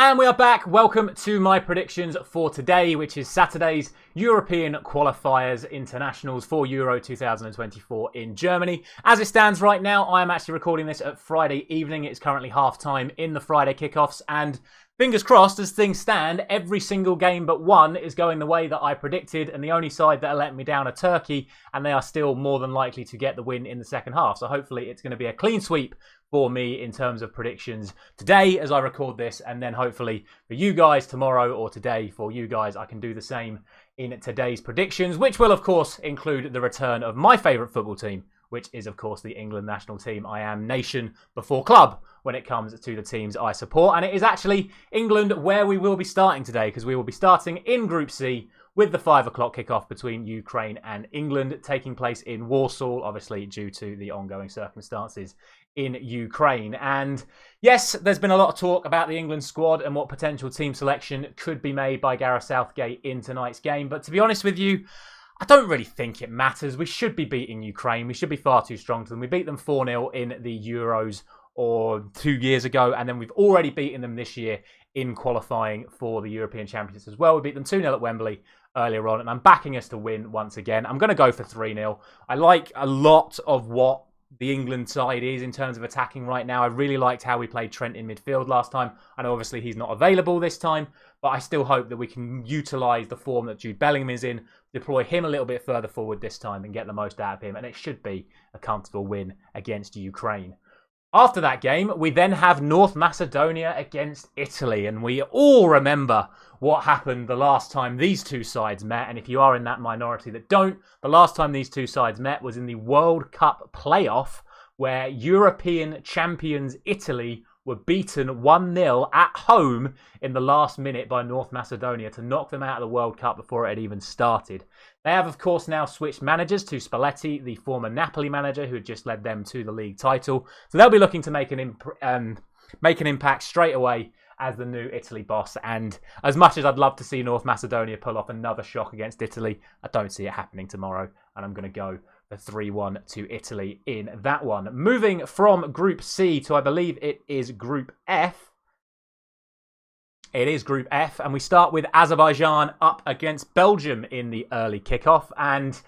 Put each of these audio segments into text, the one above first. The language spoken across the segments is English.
And we are back. Welcome to my predictions for today, which is Saturday's European Qualifiers Internationals for Euro 2024 in Germany. As it stands right now, I am actually recording this at Friday evening. It's currently half-time in the Friday kickoffs, and fingers crossed, as things stand, every single game but one is going the way that I predicted, and the only side that are letting me down are Turkey, and they are still more than likely to get the win in the second half. So hopefully it's going to be a clean sweep for me in terms of predictions today as I record this, and then hopefully for you guys tomorrow, or today for you guys, I can do the same in today's predictions, which will of course include the return of my favourite football team, which is of course the England national team. I am nation before club when it comes to the teams I support, and it is actually England where we will be starting today, because we will be starting in Group C with the 5 o'clock kickoff between Ukraine and England, taking place in Warsaw, obviously due to the ongoing circumstances in Ukraine. And yes, there's been a lot of talk about the England squad and what potential team selection could be made by Gareth Southgate in tonight's game. But to be honest with you, I don't really think it matters. We should be beating Ukraine. We should be far too strong to them. We beat them 4-0 in the Euros or 2 years ago, and then we've already beaten them this year in qualifying for the European Championships as well. We beat them 2-0 at Wembley earlier on, and I'm backing us to win once again. I'm going to go for 3-0. I like a lot of what the England side is in terms of attacking right now. I really liked how we played Trent in midfield last time. I know obviously he's not available this time, but I still hope that we can utilise the form that Jude Bellingham is in, deploy him a little bit further forward this time and get the most out of him, and it should be a comfortable win against Ukraine. After that game, we then have North Macedonia against Italy, and we all remember what happened the last time these two sides met. And if you are in that minority that don't, the last time these two sides met was in the World Cup playoff, where European champions Italy were beaten 1-0 at home in the last minute by North Macedonia to knock them out of the World Cup before it had even started. They have, of course, now switched managers to Spalletti, the former Napoli manager who had just led them to the league title. So they'll be looking to make an impact straight away as the new Italy boss. And as much as I'd love to see North Macedonia pull off another shock against Italy, I don't see it happening tomorrow. And I'm going to go for 3-1 to Italy in that one. Moving from Group C to, I believe it is Group F. It is Group F, and we start with Azerbaijan up against Belgium in the early kickoff. And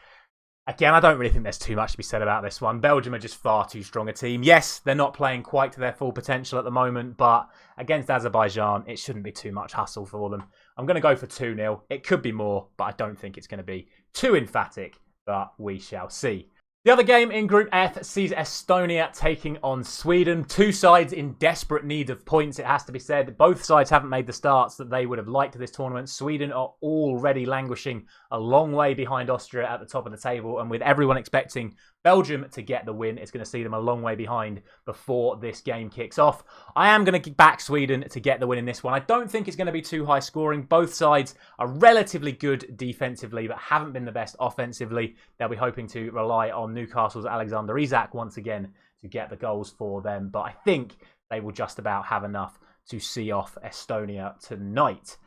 again, I don't really think there's too much to be said about this one. Belgium are just far too strong a team. Yes, they're not playing quite to their full potential at the moment, but against Azerbaijan, it shouldn't be too much hustle for them. I'm going to go for 2-0. It could be more, but I don't think it's going to be too emphatic, but we shall see. The other game in Group F sees Estonia taking on Sweden. Two sides in desperate need of points, it has to be said. Both sides haven't made the starts that they would have liked to this tournament. Sweden are already languishing a long way behind Austria at the top of the table, and with everyone expecting Belgium to get the win, it's going to see them a long way behind before this game kicks off. I am going to back Sweden to get the win in this one. I don't think it's going to be too high scoring. Both sides are relatively good defensively, but haven't been the best offensively. They'll be hoping to rely on Newcastle's Alexander Isak once again to get the goals for them, but I think they will just about have enough to see off Estonia tonight.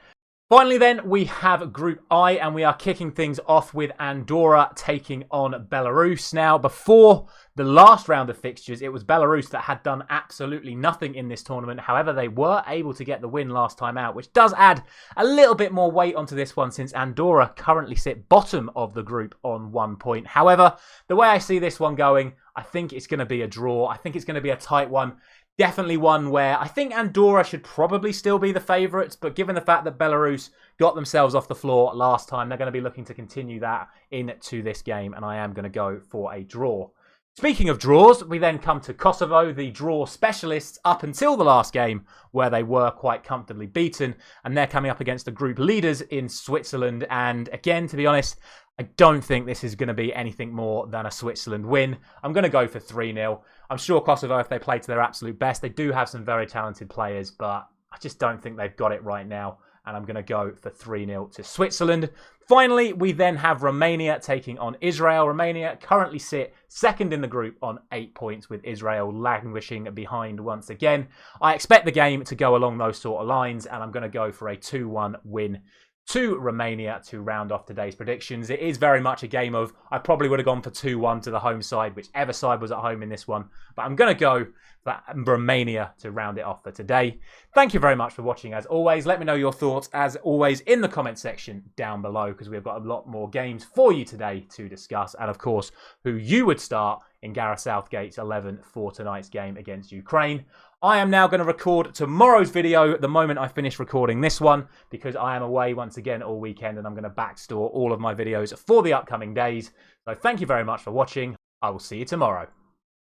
Finally then, we have Group I, and we are kicking things off with Andorra taking on Belarus. Now, before the last round of fixtures, it was Belarus that had done absolutely nothing in this tournament. However, they were able to get the win last time out, which does add a little bit more weight onto this one, since Andorra currently sit bottom of the group on 1 point. However, the way I see this one going, I think it's going to be a draw. I think it's going to be a tight one. Definitely one where I think Andorra should probably still be the favourites, but given the fact that Belarus got themselves off the floor last time, they're going to be looking to continue that into this game, and I am going to go for a draw. Speaking of draws, we then come to Kosovo, the draw specialists up until the last game, where they were quite comfortably beaten, and they're coming up against the group leaders in Switzerland. And again, to be honest, I don't think this is going to be anything more than a Switzerland win. I'm going to go for 3-0. I'm sure Kosovo, if they play to their absolute best, they do have some very talented players, but I just don't think they've got it right now. And I'm going to go for 3-0 to Switzerland. Finally, we then have Romania taking on Israel. Romania currently sit second in the group on 8 points, with Israel languishing behind once again. I expect the game to go along those sort of lines, and I'm going to go for a 2-1 win to Romania to round off today's predictions. It is very much a game of, I probably would have gone for 2-1 to the home side, whichever side was at home in this one. But I'm going to go for Romania to round it off for today. Thank you very much for watching as always. Let me know your thoughts as always in the comment section down below, because we've got a lot more games for you today to discuss. And of course, who you would start in Gareth Southgate's 11 for tonight's game against Ukraine. I am now going to record tomorrow's video the moment I finish recording this one, because I am away once again all weekend and I'm going to backstore all of my videos for the upcoming days. So thank you very much for watching. I will see you tomorrow.